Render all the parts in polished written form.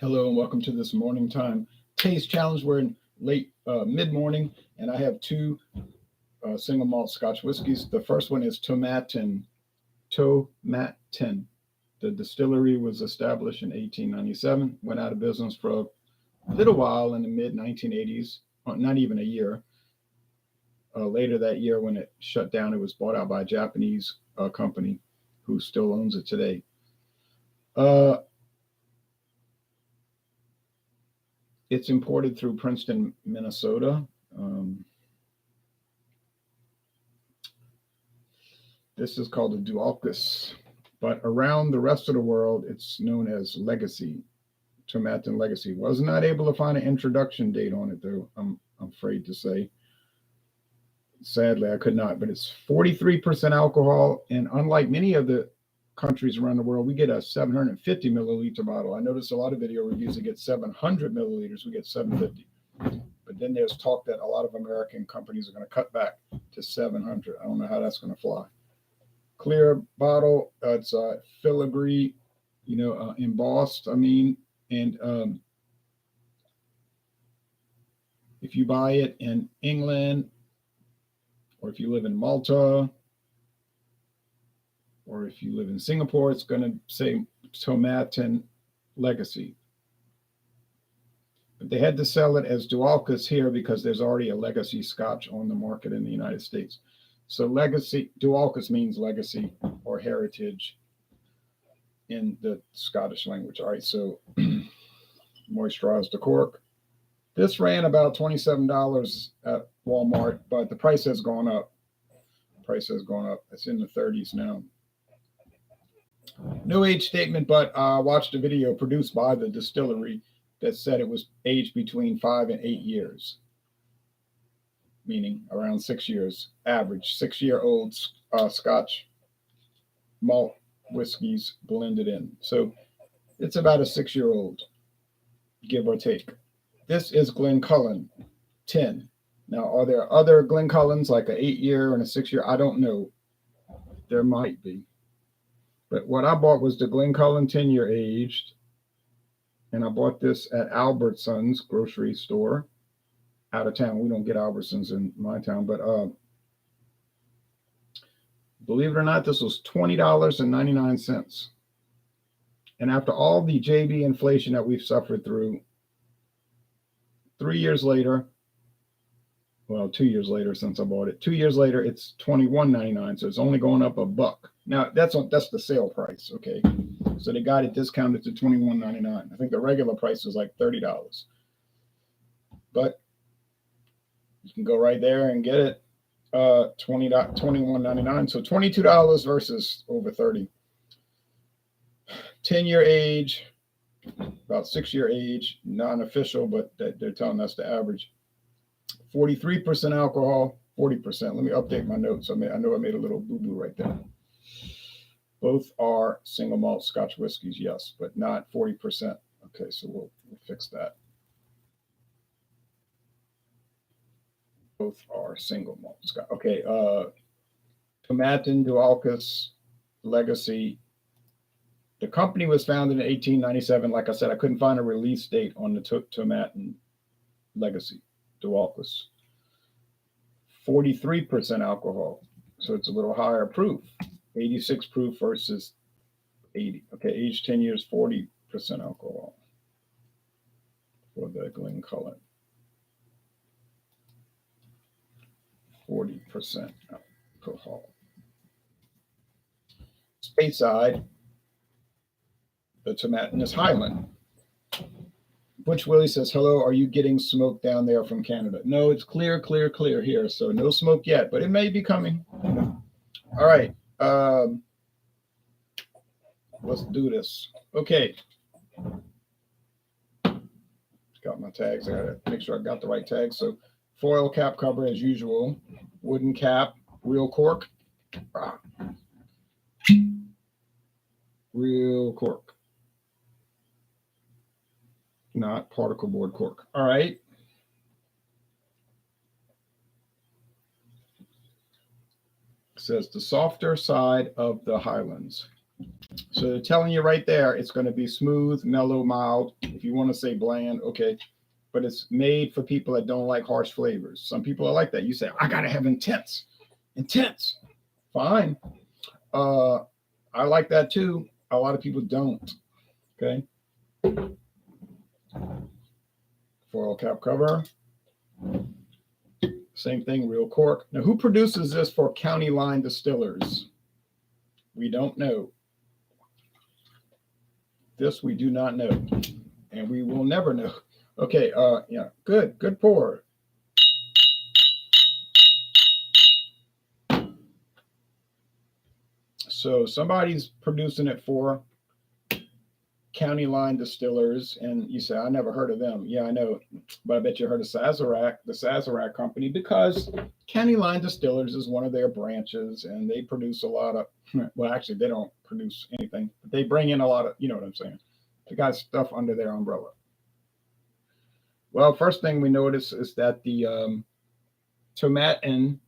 Hello and welcome to this morning time taste challenge. We're in late mid morning, and I have two single malt Scotch whiskies. The first one is Tomatin. Tomatin. The distillery was established in 1897. Went out of business for a little while in the mid 1980s. Not even a year. Later that year, when it shut down, it was bought out by a Japanese company who still owns it today. Uh, It's imported through Princeton, Minnesota. This is called a Dualcas, but around the rest of the world, it's known as Legacy, Tomatin Legacy. Was not able to find an introduction date on it, though, I'm afraid to say. Sadly, I could not, but it's 43% alcohol, and unlike many of the countries around the world, we get a 750 milliliter bottle. I noticed a lot of video reviews that get 700 milliliters. We get 750. But then there's talk that a lot of American companies are going to cut back to 700. I don't know how that's going to fly. Clear bottle. It's filigree, embossed. And if you buy it in England, or if you live in Malta, or if you live in Singapore, it's going to say Tomatin Legacy. But they had to sell it as Dualcas here because there's already a Legacy Scotch on the market in the United States. So Legacy, Dualcas means legacy or heritage in the Scottish language. All right, so moisturize the cork. This ran about $27 at Walmart, but the price has gone up. It's in the 30s now. No age statement, but I watched a video produced by the distillery that said it was aged between 5 and 8 years, meaning around 6 years, average 6-year-old Scotch malt whiskeys blended in. So it's about a 6-year-old, give or take. This is Glencullen 10. Now, are there other Glencullens like an 8-year and a 6-year? I don't know. There might be. But what I bought was the Glencullen 10-year aged, and I bought this at Albertsons grocery store out of town. We don't get Albertsons in my town, but believe it or not, this was $20.99. And after all the JB inflation that we've suffered through, 3 years later, well, 2 years later since I bought it, 2 years later, it's $21.99. So it's only going up $1. Now that's the sale price, okay? So they got it discounted to $21.99. I think the regular price was like $30. But you can go right there and get it $21.99. So $22 versus over $30. 10-year age, about 6-year age, non-official, but they're telling us the average. 43% alcohol, 40%. Let me update my notes. I know I made a little boo-boo right there. Both are single malt Scotch whiskeys, yes, but not 40%. Okay, so we'll fix that. Both are single malt Scotch. Okay, Tomatin Dualcas Legacy. The company was founded in 1897. Like I said, I couldn't find a release date on the Tomatin Legacy Dualcas. 43% alcohol, so it's a little higher proof. 86 proof versus 80. Okay, age 10 years, 40% alcohol for the Glencullen. 40% alcohol. Stateside, the Tomatin is Highland. Butch Willie says, hello, are you getting smoke down there from Canada? No, it's clear here, so no smoke yet, but it may be coming. All right. Let's do this. Okay. Got my tags. I gotta make sure I got the right tags. So foil cap cover as usual. Wooden cap. Real cork. Real cork. Not particle board cork. All right. It says the softer side of the Highlands. So they're telling you right there, it's going to be smooth, mellow, mild. If you want to say bland, okay. But it's made for people that don't like harsh flavors. Some people are like that. You say, I got to have intense, intense. Fine. Uh, I like that too. A lot of people don't. Okay. Foil cap cover. Same thing, real cork. Now, who produces this for County Line Distillers? We don't know. This we do not know, and we will never know. Okay, yeah, good pour. So somebody's producing it for County Line Distillers, and you say, I never heard of them. Yeah, I know, but I bet you heard of Sazerac, the Sazerac company, because County Line Distillers is one of their branches, and they produce a lot of, well, actually, they don't produce anything, but they bring in a lot of, you know what I'm saying? They got stuff under their umbrella. Well, first thing we notice is that the Tomatin,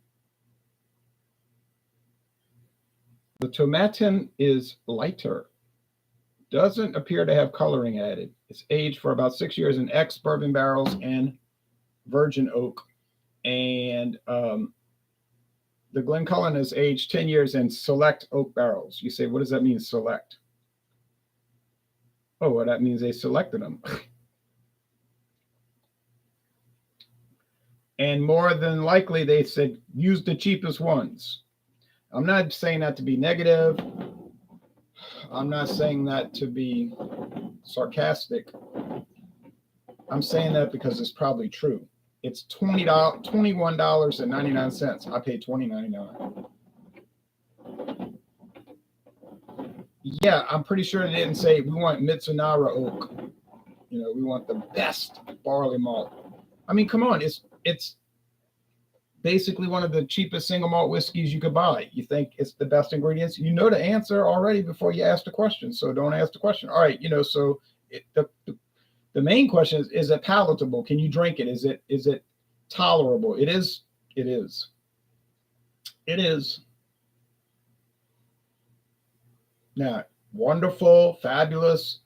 the Tomatin is lighter. Doesn't appear to have coloring added. It's aged for about 6 years in ex-bourbon barrels and virgin oak. And the Glencullen is aged 10 years in select oak barrels. You say, what does that mean, select? Oh, well, that means they selected them. And more than likely, they said, use the cheapest ones. I'm not saying that to be negative. I'm not saying that to be sarcastic. I'm saying that because it's probably true. It's $21.99. I paid $20.99. Yeah, I'm pretty sure they didn't say we want Mitsunara oak. You know, we want the best barley malt. I mean, come on, it's basically one of the cheapest single malt whiskeys you could buy. You think it's the best ingredients? You know the answer already before you ask the question, so don't ask the question. All right, you know, so the main question is it palatable? Can you drink it? Is it tolerable? It is. It is. It is. Now, wonderful, fabulous,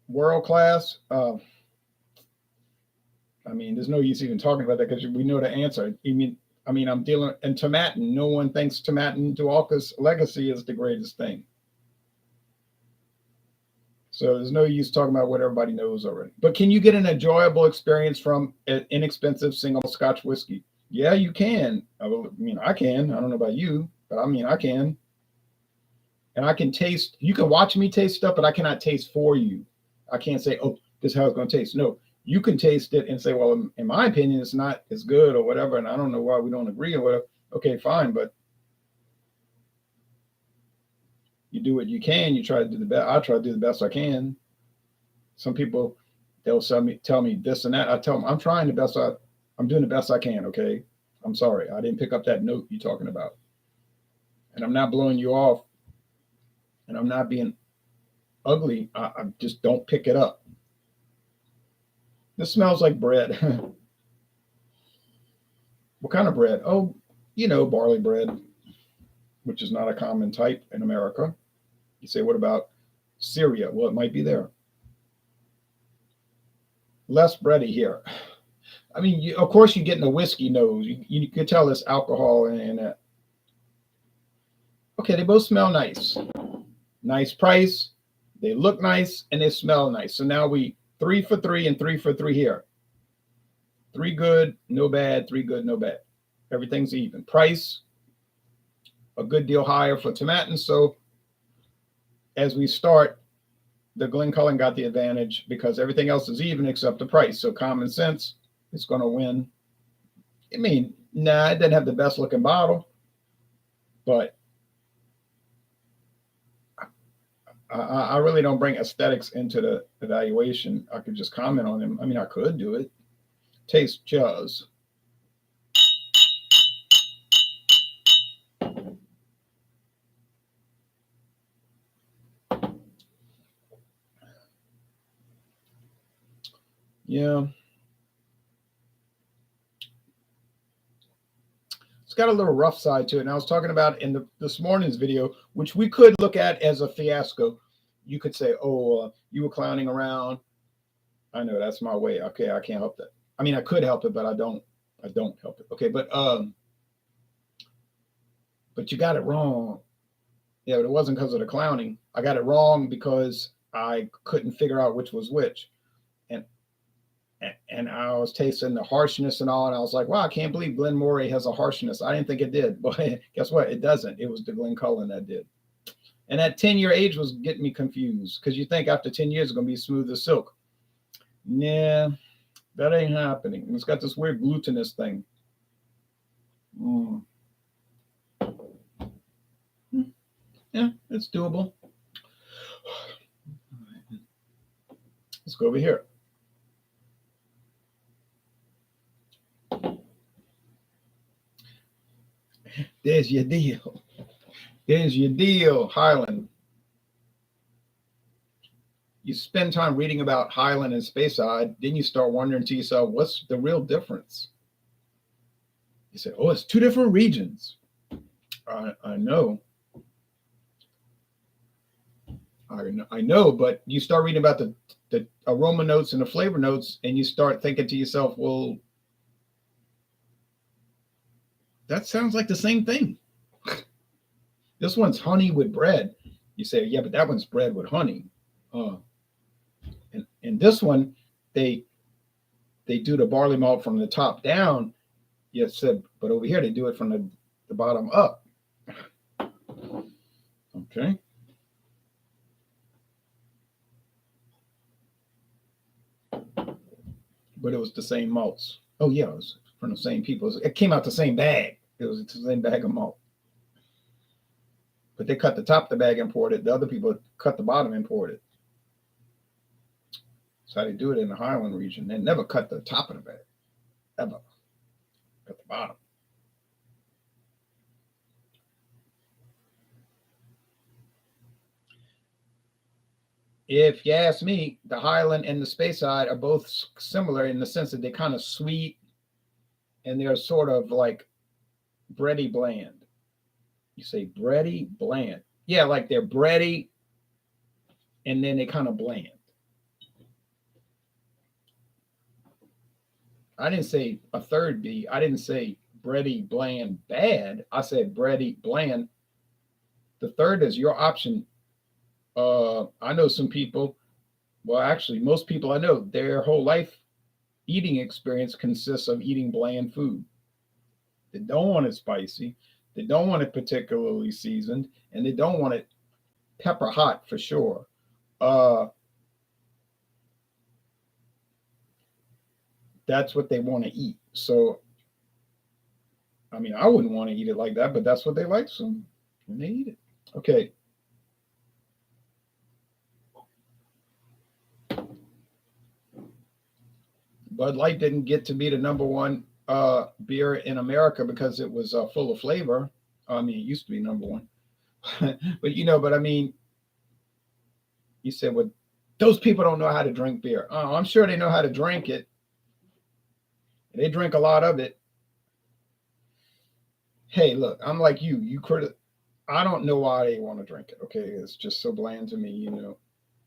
world class. I mean, there's no use even talking about that because we know the answer. I'm dealing in Tomatin. No one thinks Tomatin Dualcas legacy is the greatest thing. So there's no use talking about what everybody knows already. But can you get an enjoyable experience from an inexpensive single Scotch whiskey? Yeah, you can. I mean, I can. I don't know about you, but I mean, I can. And I can taste. You can watch me taste stuff, but I cannot taste for you. I can't say, oh, this is how it's going to taste. No, you can taste it and say, well, in my opinion, it's not as good or whatever. And I don't know why we don't agree or whatever. Okay, fine. But you do what you can. You try to do the best. I try to do the best I can. Some people, they'll tell me this and that. I tell them, I'm trying the best. I'm doing the best I can. Okay. I'm sorry. I didn't pick up that note you're talking about. And I'm not blowing you off. And I'm not being ugly. I just don't pick it up. This smells like bread. What kind of bread? Oh, you know, barley bread, which is not a common type in America. You say, what about Syria? Well, it might be there. Less bready here. I mean, of course, you get in the whiskey nose. You could tell it's alcohol in it. Okay, they both smell nice. Nice price. They look nice and they smell nice. So now we 3 for 3 and 3 for 3 here. 3 good, no bad. 3 good, no bad. Everything's even. Price, a good deal higher for Tomatin. So as we start, the Glencullen got the advantage because everything else is even except the price. So common sense, it's going to win. I mean, nah, it didn't have the best looking bottle, but I really don't bring aesthetics into the evaluation. I could just comment on them. I mean, I could do it. Taste just. Yeah. It's got a little rough side to it. And I was talking about in this morning's video, which we could look at as a fiasco. You could say, oh, you were clowning around. I know that's my way. Okay, I can't help that. I mean, I could help it, but I don't help it. Okay, but you got it wrong. Yeah, but it wasn't because of the clowning. I got it wrong because I couldn't figure out which was which. And I was tasting the harshness and all, and I was like, wow, I can't believe Glenmorangie has a harshness. I didn't think it did, but guess what? It doesn't. It was the Glencullen that did. And that 10-year age was getting me confused because you think after 10 years it's going to be smooth as silk. Nah, that ain't happening. It's got this weird glutinous thing. Yeah, it's doable. Let's go over here. There's your deal. There's your deal, Highland. You spend time reading about Highland and Speyside, then you start wondering to yourself, what's the real difference? You say, oh, it's two different regions. I know. I know, but you start reading about the aroma notes and the flavor notes, and you start thinking to yourself, well, that sounds like the same thing. This one's honey with bread. You say, yeah, but that one's bread with honey. And this one, they do the barley malt from the top down. You said, but over here they do it from the bottom up. Okay. But it was the same malts. Oh yeah, it was from the same people. It came out the same bag. It was the same bag of malt. But they cut the top of the bag and poured it. The other people cut the bottom and poured it. That's how they do it in the Highland region. They never cut the top of the bag. Ever. Cut the bottom. If you ask me, the Highland and the Speyside are both similar in the sense that they're kind of sweet and they're sort of like bready bland. You say bready bland. Yeah, like they're bready and then they kind of bland. I didn't say a third B. I didn't say bready bland bad. I said bready bland. The third is your option. I know some people, well, actually, most people I know, their whole life eating experience consists of eating bland food. They don't want it spicy. They don't want it particularly seasoned, and they don't want it pepper hot for sure. That's what they want to eat. So, I mean, I wouldn't want to eat it like that, but that's what they like, so and they eat it. Okay. Bud Light didn't get to be the number one beer in America because it was full of flavor. I mean, it used to be number one. but I mean, you said, well, those people don't know how to drink beer. Oh, I'm sure they know how to drink it. They drink a lot of it. Hey, look, I'm like you. I don't know why they want to drink it. Okay, it's just so bland to me, you know.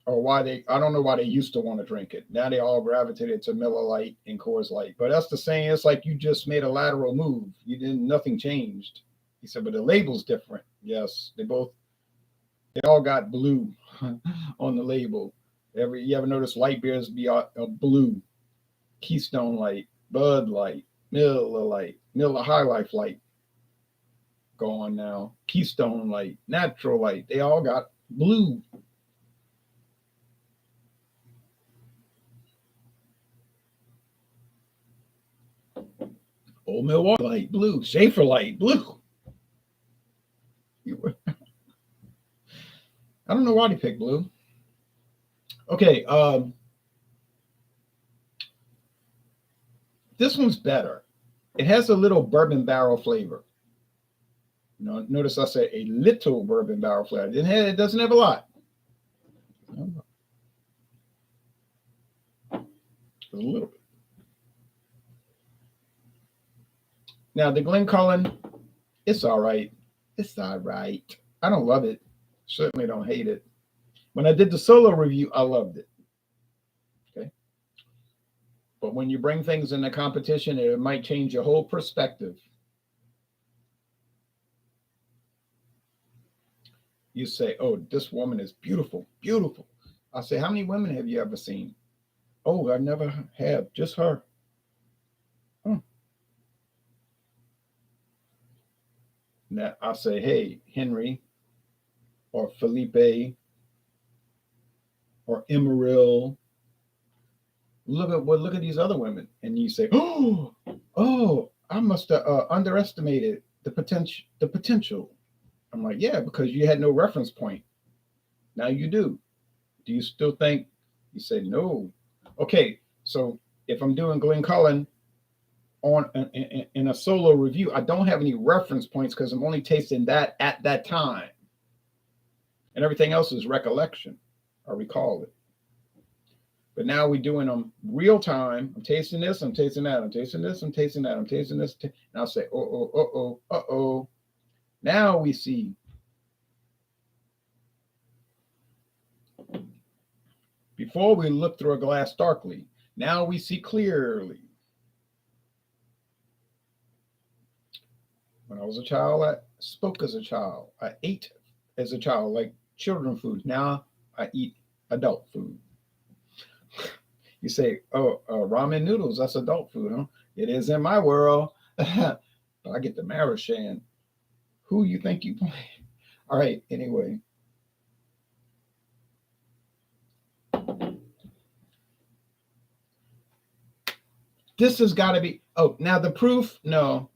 Or I don't know why they used to want to drink it. Now they all gravitated to Miller Lite and Coors Light. But that's the same. It's like you just made a lateral move. Nothing changed. He said, but the label's different. Yes, they all got blue on the label. You ever notice light beers be a blue? Keystone Light, Bud Light, Miller High Life Light. Go on now. Keystone Light, Natural Light. They all got blue. Old Milwaukee Light, blue. Schaefer Light, blue. I don't know why they picked blue. Okay, this one's better. It has a little bourbon barrel flavor. Notice I said a little bourbon barrel flavor. It doesn't have a lot. A little bit. Now, the Glencullen It's all right. It's all right. I don't love it. Certainly don't hate it. When I did the solo review, I loved it. Okay. But when you bring things in a competition, it might change your whole perspective. You say, oh, this woman is beautiful, beautiful. I say, how many women have you ever seen? Oh, I never have, just her. Hmm. Now I say, hey, Henry or Felipe or Emeril, look at these other women. And you say, oh, I must have underestimated the potential. I'm like, yeah, because you had no reference point. Now you do. Do you still think? You say no. Okay, so if I'm doing Glencullen in a solo review, I don't have any reference points because I'm only tasting that at that time, and everything else is recollection. I recall it. But now we're doing them real time. I'm tasting this. I'm tasting that. I'm tasting this. I'm tasting that. I'm tasting this. And I'll say, oh. Now we see. Before we look through a glass darkly, now we see clearly. When I was a child, I spoke as a child. I ate as a child, like children food. Now I eat adult food. You say, oh, ramen noodles, that's adult food, huh? It is in my world. But I get the Marashan. Who you think you play? All right, anyway. This has got to be, oh, now the proof, no.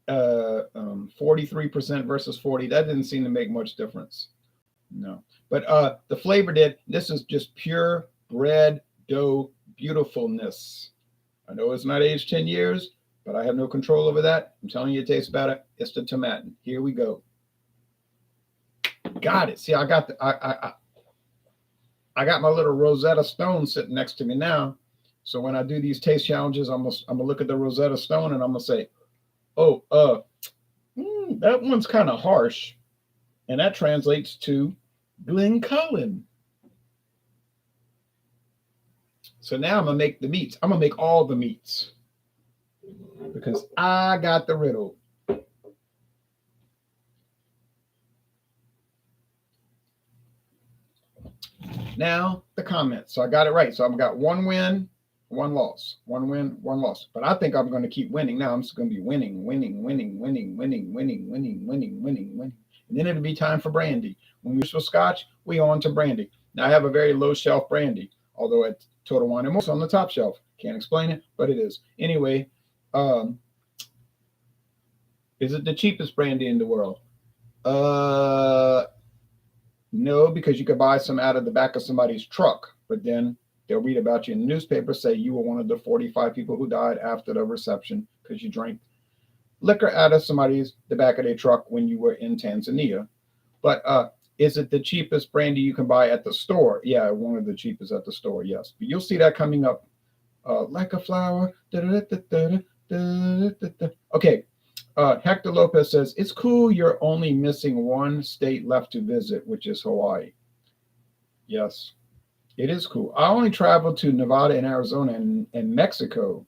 43% versus 40, that didn't seem to make much difference. No. But the flavor did. This is just pure bread dough beautifulness. I know it's not aged 10 years, but I have no control over that. I'm telling you, it tastes better. It's the Tomatin. Here we go. Got it. See, I got I got my little Rosetta Stone sitting next to me now. So when I do these taste challenges, I'm gonna look at the Rosetta Stone and I'm gonna say, oh, that one's kind of harsh, and that translates to Glencullen. So now I'm gonna make the meats. I'm gonna make all the meats because I got the riddle. Now the comments. So I got it right. So I've got one win, one loss, one win, one loss. But I think I'm going to keep winning. Now I'm just going to be winning. And then it'll be time for brandy. When we switch Scotch, we on to brandy. Now I have a very low shelf brandy, although at Total Wine and More on the top shelf. Can't explain it, but it is. Anyway, is it the cheapest brandy in the world? No, because you could buy some out of the back of somebody's truck, but then they'll read about you in the newspaper, say you were one of the 45 people who died after the reception because you drank liquor out of the back of their truck when you were in Tanzania. But is it the cheapest brandy you can buy at the store? Yeah, one of the cheapest at the store, yes. But you'll see that coming up like a flower. Okay. Hector Lopez says, it's cool you're only missing one state left to visit, which is Hawaii. Yes, it is cool. I only traveled to Nevada and Arizona and Mexico.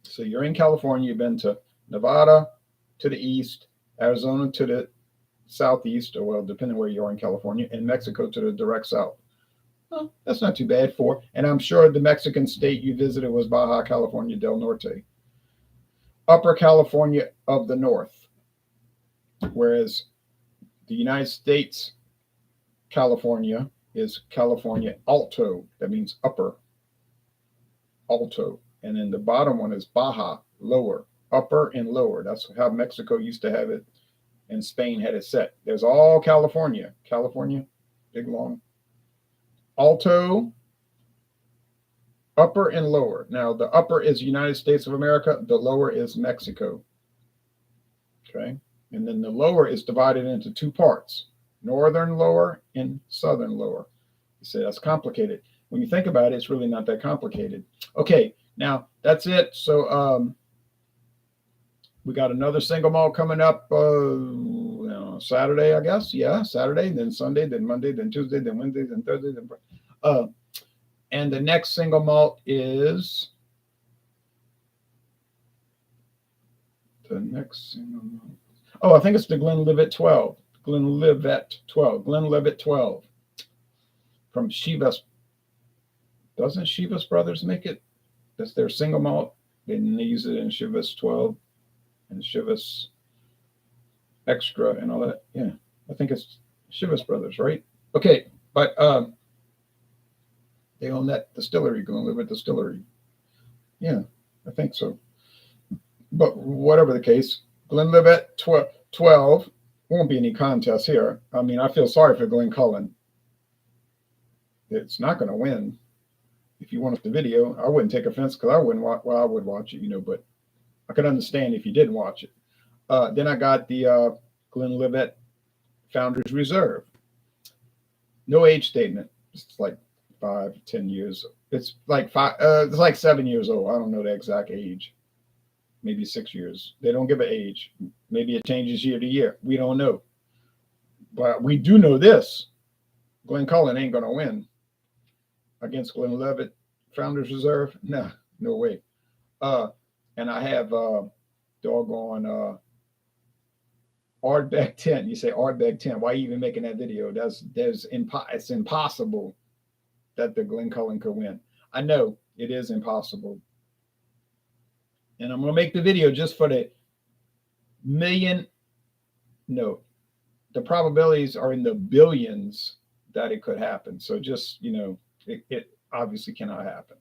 So you're in California, you've been to Nevada to the east, Arizona to the southeast, or well, depending where you are in California, and Mexico to the direct south. Well, that's not too bad for, and I'm sure the Mexican state you visited was Baja California del Norte. Upper California of the North, whereas the United States, California is California Alto. That means upper, Alto. And then the bottom one is Baja, lower, upper and lower. That's how Mexico used to have it, and Spain had it set. There's all California, big long. Alto, upper and lower. Now, the upper is United States of America. The lower is Mexico. Okay. And then the lower is divided into two parts, northern lower and southern lower. You say that's complicated. When you think about it, it's really not that complicated. Okay. Now, that's it. So We got another single malt coming up Saturday, I guess. Yeah, Saturday, then Sunday, then Monday, then Tuesday, then Wednesday, then Thursday, then uh, and the next single malt is the next single malt. Oh, I think it's the Glenlivet 12. Glenlivet 12. Glenlivet 12 from Chivas. Doesn't Chivas Brothers make it? That's their single malt. Then they use it in Chivas 12 and Chivas Extra and all that. Yeah, I think it's Chivas Brothers, right? Okay, but they own that distillery, Glenlivet Distillery. Yeah, I think so. But whatever the case, Glenlivet 12 won't be any contest here. I mean, I feel sorry for Glencullen. It's not going to win. If you wanted the video, I wouldn't take offense because I wouldn't watch. Well, I would watch it, but I could understand if you didn't watch it. Then I got the Glenlivet Founders Reserve. No age statement. It's like 5, 10 years. It's like 5. It's like 7 years old. I don't know the exact age. Maybe 6 years. They don't give an age. Maybe it changes year to year. We don't know. But we do know this. Glencullen ain't going to win against Glenlivet Founders Reserve. No way. And I have doggone Ardbeg 10. You say Ardbeg 10. Why are you even making that video? It's impossible that the Glencullen could win. I know it is impossible. And I'm going to make the video just for the million. No, the probabilities are in the billions that it could happen. So just, it obviously cannot happen.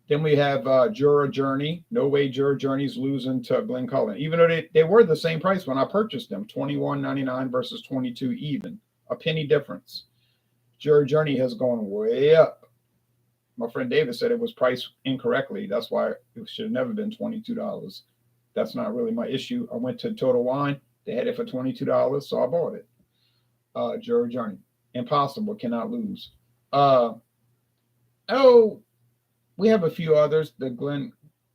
Then we have Jura Journey. No way Jura Journey's losing to Glencullen, even though they were the same price when I purchased them, $21.99 versus $22 even, a penny difference. Jura Journey has gone way up. My friend David said it was priced incorrectly. That's why it should have never been $22. That's not really my issue. I went to Total Wine. They had it for $22, so I bought it. Jura Journey. Impossible. Cannot lose. We have a few others. The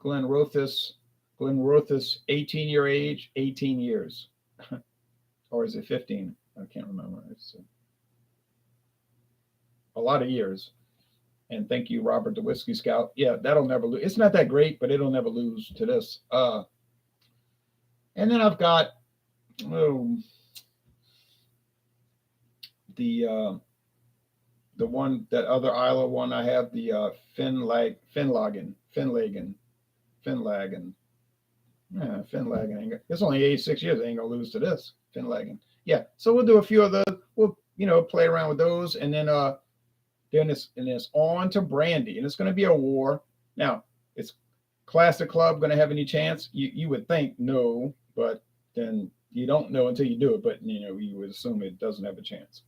Glenrothes 18-year age, 18 years. Or is it 15? I can't remember. It's a lot of years. And thank you, Robert, the Whiskey Scout. Yeah, that'll never lose. It's not that great, but it'll never lose to this. And then I've got the other Isla one. I have the Finlagen. Yeah, Finlagen. It's only 86 years. They ain't gonna lose to this Finlagen. Yeah. So we'll do a few of those. We'll play around with those, and then it's on to brandy, and it's going to be a war. Now, is Classic Club going to have any chance? You would think no, but then you don't know until you do it. But you would assume it doesn't have a chance.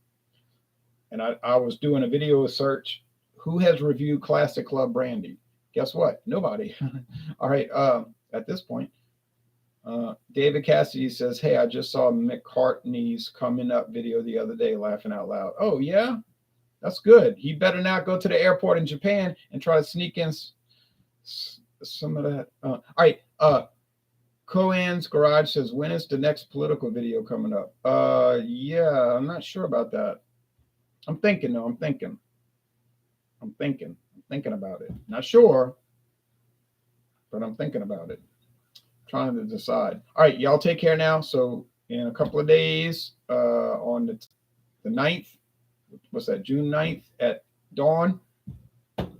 And I was doing a video search. Who has reviewed Classic Club brandy? Guess what? Nobody. All right. At this point, David Cassidy says, "Hey, I just saw McCartney's coming up video the other day, laughing out loud." Oh yeah. That's good. He better not go to the airport in Japan and try to sneak in some of that. All right. Cohen's Garage says, when is the next political video coming up? Yeah, I'm not sure about that. I'm thinking about it. Not sure, but I'm thinking about it. Trying to decide. All right, y'all take care now. So in a couple of days, on the 9th, what's that, June 9th at dawn,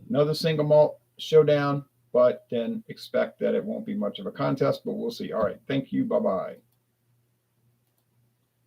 another single malt showdown, but then expect that it won't be much of a contest, but we'll see. All right. Thank you. Bye-bye.